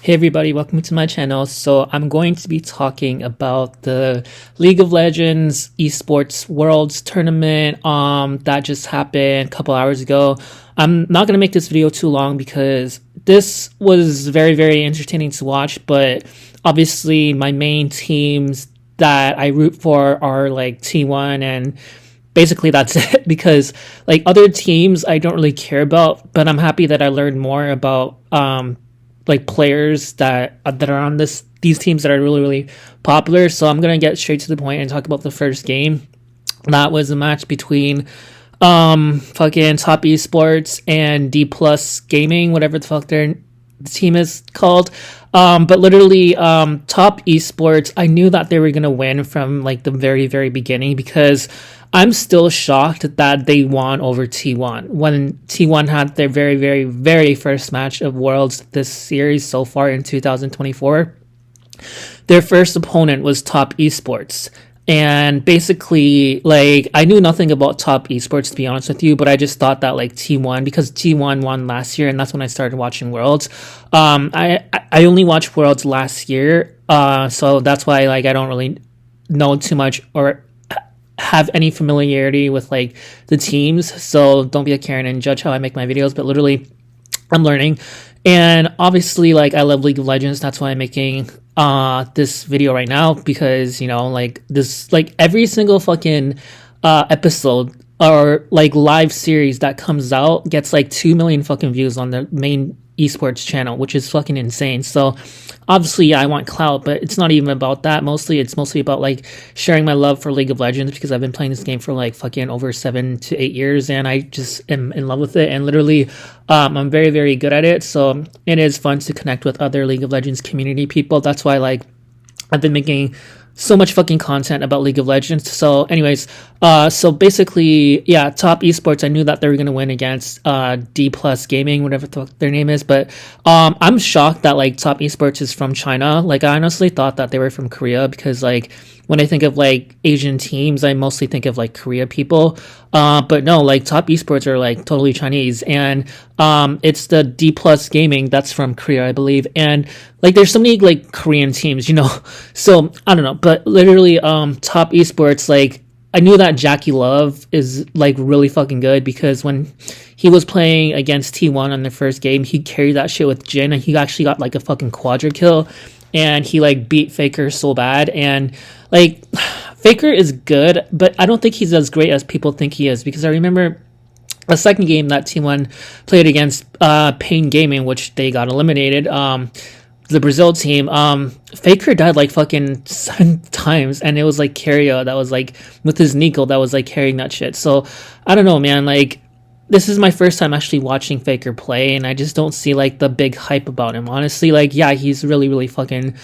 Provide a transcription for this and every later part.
Hey everybody, welcome to my channel. So I'm going to be talking about the League of Legends Esports Worlds tournament that just happened a couple hours ago. I'm not going to make this video too long because this was very entertaining to watch, but obviously my main teams that I root for are like T1 and basically that's it because like other teams I don't really care about, but I'm happy that I learned more about like players that are on these teams that are really popular. So I'm gonna get straight to the point and talk about the first game. That was a match between fucking Top Esports and D Plus Gaming, whatever the fuck their team is called. But literally, Top Esports, I knew that they were gonna win from like the very beginning because I'm still shocked that they won over T1 when T1 had their very first match of Worlds this series so far in 2024. Their first opponent was Top Esports. And basically, like, I knew nothing about Top Esports, to be honest with you, but I just thought that, like, T1, because T1 won last year, and that's when I started watching Worlds. I only watched Worlds last year, so that's why, like, I don't really know too much or have any familiarity with, like, the teams. So don't be a Karen and judge how I make my videos, but literally, I'm learning. And obviously, like, I love League of Legends. That's why I'm making this video right now, because, you know, like, this, like, every single fucking episode or like live series that comes out gets like 2 million fucking views on the main esports channel, which is fucking insane. So obviously, yeah, I want clout, but it's not even about that. It's mostly about like sharing my love for League of Legends, because I've been playing this game for like fucking over 7 to 8 years, and I just am in love with it. And literally, I'm very good at it. So it is fun to connect with other League of Legends community people. That's why, like, I've been making so much fucking content about League of Legends. So anyways, so basically, yeah, Top Esports, I knew that they were going to win against D Plus Gaming, whatever the fuck their name is. But I'm shocked that, like, Top Esports is from China. Like, I honestly thought that they were from Korea, because, like, when I think of, like, Asian teams, I mostly think of, like, Korea people. But no, like, Top Esports are, like, totally Chinese. And it's the D Plus Gaming that's from Korea, I believe. And, like, there's so many, like, Korean teams, you know? So, I don't know. But literally, Top Esports, like, I knew that Jackie Love is, like, really fucking good, because when he was playing against T1 on the first game, he carried that shit with Jhin, and he actually got, like, a fucking quadra kill, and he, like, beat Faker so bad. And, like, Faker is good, but I don't think he's as great as people think he is, because I remember a second game that T1 played against Pain Gaming, which they got eliminated, the Brazil team, Faker died like fucking 7 times, and it was like Kerio that was like with his Nico that was like carrying that shit. So I don't know, man, like, this is my first time actually watching Faker play, and I just don't see like the big hype about him, honestly. Like, yeah, he's really fucking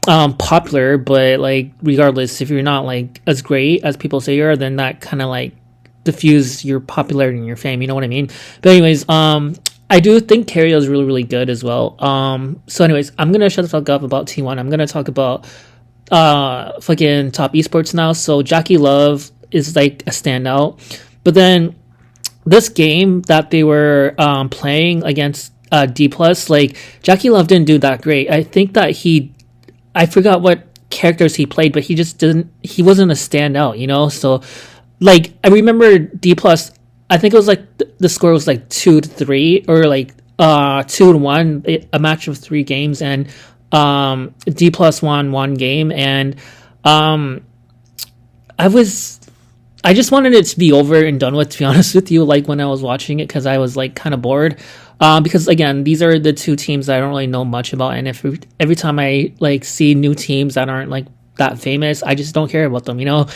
popular, but like, regardless, if you're not like as great as people say you are, then that kind of like diffuse your popularity and your fame, you know what I mean? But anyways, I do think Kerio is really good as well. So anyways, I'm gonna shut the fuck up about T1. I'm gonna talk about fucking Top Esports now. So Jackie Love is like a standout, but then this game that they were playing against D Plus, like, Jackie Love didn't do that great. I think that I forgot what characters he played, but he wasn't a standout, you know? So, like, I remember D Plus, I think it was like the score was like 2-3 or like 2-1, a match of 3 games, and D Plus won 1 game, and I just wanted it to be over and done with, to be honest with you, like, when I was watching it, because I was like kind of bored. Because again, these are the 2 teams that I don't really know much about, and if every time I like see new teams that aren't like that famous, I just don't care about them, you know?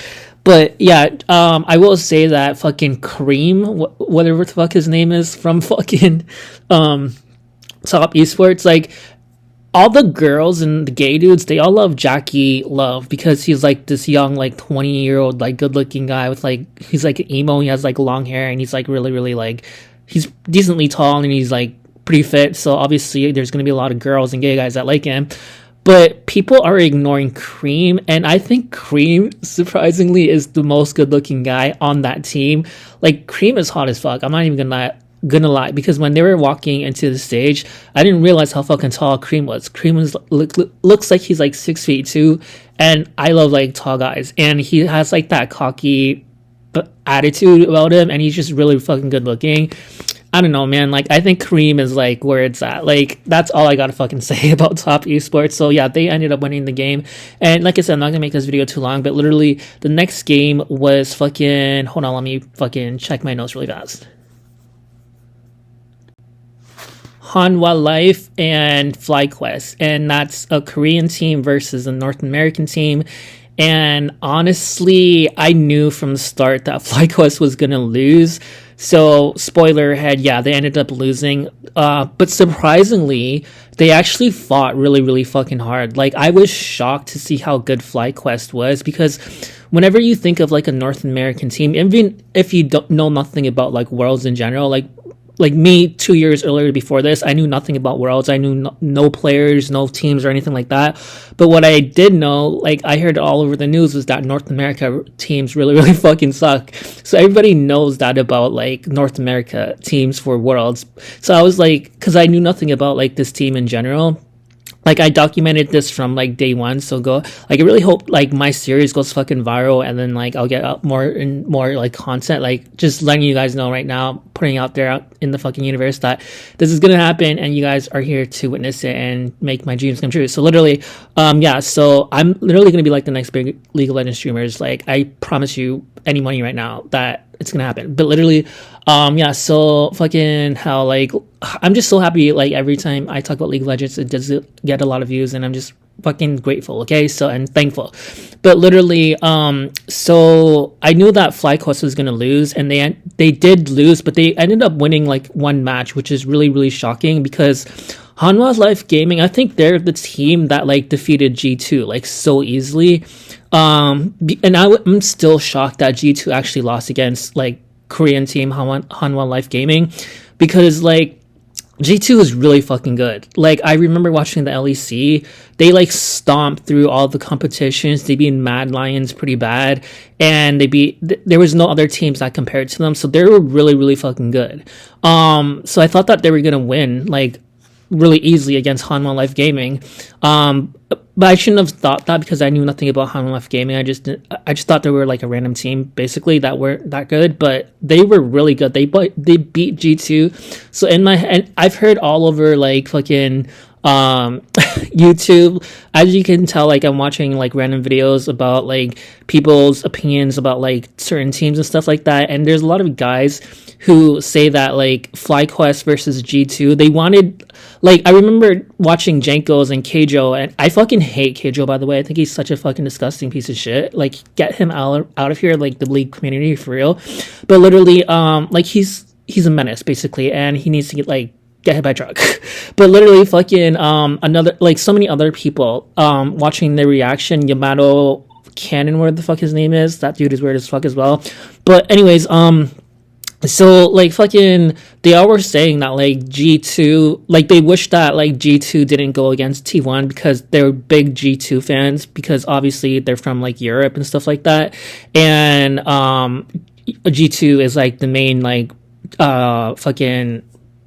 But yeah, I will say that fucking Kareem, whatever the fuck his name is, from fucking Top Esports, like, all the girls and the gay dudes, they all love Jackie Love, because he's like this young, like, 20-year-old, like, good-looking guy with like, he's like emo, he has like long hair, and he's like really like, he's decently tall, and he's like pretty fit. So obviously there's gonna be a lot of girls and gay guys that like him. But people are ignoring Cream, and I think Cream, surprisingly, is the most good-looking guy on that team. Like, Cream is hot as fuck. I'm not even gonna gonna lie, because when they were walking into the stage, I didn't realize how fucking tall Cream was. Cream was looks like he's like 6 feet too, and I love like tall guys, and he has like that cocky attitude about him, and he's just really fucking good looking. I don't know, man. Like, I think Kareem is like where it's at. Like, that's all I gotta fucking say about Top Esports. So yeah, they ended up winning the game. And like I said, I'm not gonna make this video too long, but literally the next game was fucking, hold on, let me fucking check my notes really fast. Hanwha Life and FlyQuest, and that's a Korean team versus a North American team. And honestly, I knew from the start that FlyQuest was gonna lose. So, spoiler ahead, yeah, they ended up losing. But surprisingly, they actually fought really, really fucking hard. Like, I was shocked to see how good FlyQuest was, because whenever you think of like a North American team, even if you don't know nothing about like Worlds in general, like me 2 years earlier before this, I knew nothing about Worlds. I knew no players, no teams or anything like that. But what I did know, like I heard all over the news, was that North America teams really, really fucking suck. So everybody knows that about like North America teams for Worlds. So I was like, because I knew nothing about like this team in general. Like, I documented this from like day one, so I really hope like my series goes fucking viral, and then like I'll get out more and more like content, like just letting you guys know right now, putting out there out in the fucking universe that this is gonna happen, and you guys are here to witness it and make my dreams come true. So literally, yeah, so I'm literally gonna be like the next big League of Legends streamers. Like, I promise you any money right now that it's gonna happen. But literally, yeah, so fucking hell, like, I'm just so happy. Like, every time I talk about League of Legends, it does get a lot of views, and I'm just fucking grateful, okay? So, and thankful. But literally, so I knew that FlyQuest was gonna lose, and they did lose, but they ended up winning like one match, which is really, really shocking, because Hanwha Life Gaming, I think they're the team that like defeated G2 like so easily. And I'm still shocked that G2 actually lost against like Korean team Hanwha Life Gaming, because like G2 is really fucking good. Like, I remember watching the LEC, they like stomped through all the competitions. They beat Mad Lions pretty bad, and there was no other teams that compared to them, so they were really, really fucking good. So I thought that they were gonna win like really easily against Hanwha Life Gaming. But I shouldn't have thought that, because I knew nothing about Hanwha Life Gaming. I just thought they were like a random team basically that weren't that good, but they were really good. They beat G2. So in my head, I've heard all over like fucking YouTube, as you can tell, like I'm watching like random videos about like people's opinions about like certain teams and stuff like that, and there's a lot of guys who say that like FlyQuest versus G2, they wanted, like, I remember watching Jankos and Keijo, and I fucking hate Keijo, by the way. I think he's such a fucking disgusting piece of shit. Like, get him out of here, like the league community, for real. But literally, like he's a menace basically, and he needs to get hit by a truck. But literally fucking another, like, so many other people watching the reaction, Yamato Cannon, where the fuck his name is, that dude is weird as fuck as well. But anyways, so like fucking they all were saying that like G2, like they wish that like G2 didn't go against T1, because they're big G2 fans, because obviously they're from like Europe and stuff like that, and G2 is like the main like fucking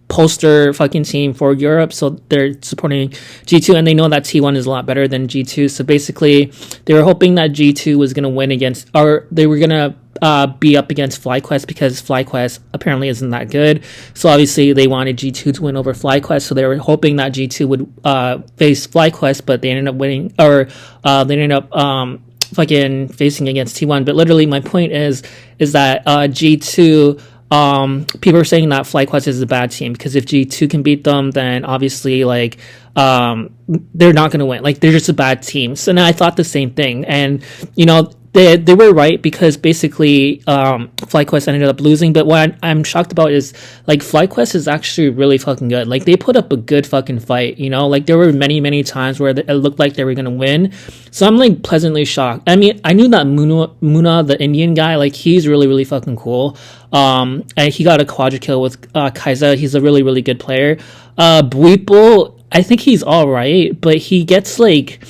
poster fucking team for Europe, so they're supporting G2, and they know that T1 is a lot better than G2. So basically they were hoping that G2 was going to win against, or they were going to be up against FlyQuest, because FlyQuest apparently isn't that good. So obviously they wanted G2 to win over FlyQuest, so they were hoping that G2 would face FlyQuest, but they ended up winning, or they ended up fucking facing against T1. But literally my point is that G2, people are saying that FlyQuest is a bad team, because if G2 can beat them, then obviously like they're not going to win. Like, they're just a bad team. So now I thought the same thing, and you know, they were right, because basically FlyQuest ended up losing. But what I'm shocked about is like FlyQuest is actually really fucking good. Like, they put up a good fucking fight, you know, like there were many times where it looked like they were gonna win. So I'm like pleasantly shocked. I mean, I knew that Muna, the Indian guy, like he's really fucking cool. And he got a quadra kill with Kai'Sa. He's a really good player. Bwipo, I think he's all right, but he gets like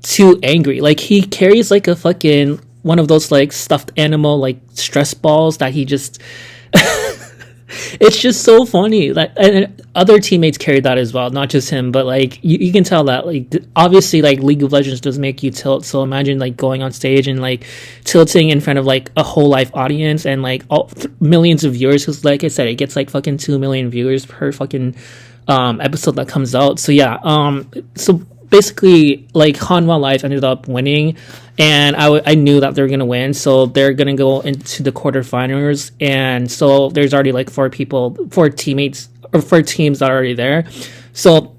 too angry. Like, he carries like a fucking one of those like stuffed animal like stress balls that he just It's just so funny. Like, and other teammates carried that as well, not just him, but like you can tell that like obviously like League of Legends does make you tilt. So imagine like going on stage and like tilting in front of like a whole live audience and like millions of viewers. Because like I said, it gets like fucking 2 million viewers per fucking episode that comes out. So yeah, so basically like Hanwha Live ended up winning, and I knew that they were gonna win, so they're gonna go into the quarterfinals, and so there's already like four teammates or four teams that are already there. So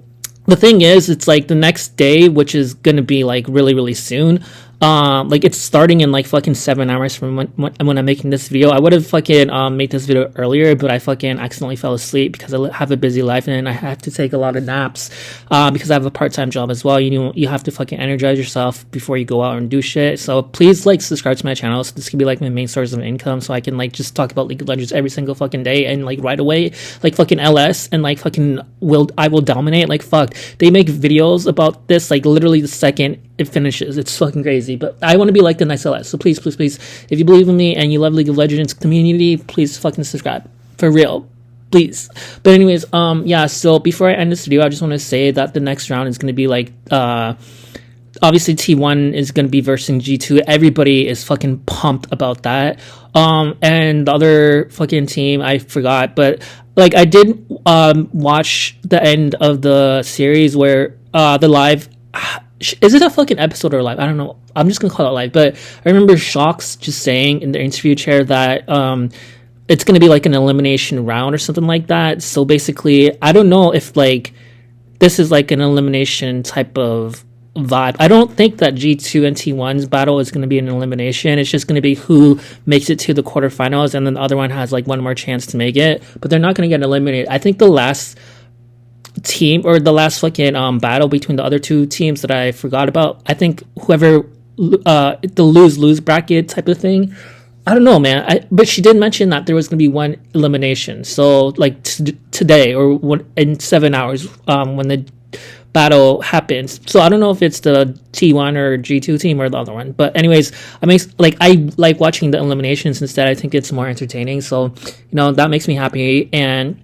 the thing is, it's like the next day, which is gonna be like really really soon. Like it's starting in like fucking 7 hours from when I'm making this video. I would have fucking made this video earlier, but I fucking accidentally fell asleep because I have a busy life and I have to take a lot of naps. Because I have a part-time job as well. You have to fucking energize yourself before you go out and do shit. So please like subscribe to my channel. So this could be like my main source of income, so I can like just talk about League of Legends every single fucking day and like right away like fucking LS and like fucking I will dominate. Like fuck, they make videos about this like literally the second it finishes. It's fucking crazy. But I want to be like the nice LS. So please, please, please, if you believe in me and you love League of Legends community, please fucking subscribe. For real. Please. But anyways, yeah, so before I end this video, I just want to say that the next round is gonna be like obviously T1 is going to be versing G2. Everybody is fucking pumped about that. And the other fucking team, I forgot, but like I did watch the end of the series where the live, is it a fucking episode or live? I don't know. I'm just gonna call it live. But I remember Shox just saying in the interview chair that it's gonna be like an elimination round or something like that. So basically, I don't know if like this is like an elimination type of vibe. I don't think that G2 and T1's battle is going to be an elimination. It's just going to be who makes it to the quarterfinals, and then the other one has like one more chance to make it. But they're not going to get eliminated. I think the last team or the last fucking battle between the other two teams that I forgot about, I think whoever the lose bracket type of thing. I don't know, man. But she did mention that there was going to be one elimination. So like today or in 7 hours when the battle happens. So I don't know if it's the T1 or G2 team or the other one. But anyways, I like watching the eliminations instead. I think it's more entertaining. So, you know, that makes me happy. And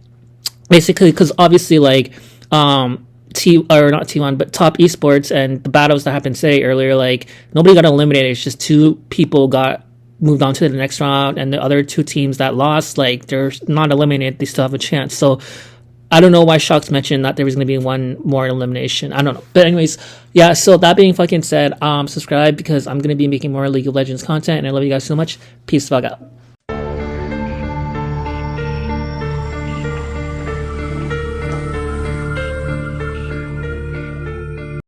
basically, because obviously like not T1, but top esports and the battles that happened today earlier, like nobody got eliminated. It's just two people got moved on to the next round, and the other two teams that lost, like they're not eliminated, they still have a chance. So I don't know why Shox mentioned that there was going to be one more elimination. I don't know. But anyways, yeah, so that being fucking said, subscribe because I'm going to be making more League of Legends content, and I love you guys so much. Peace the fuck out.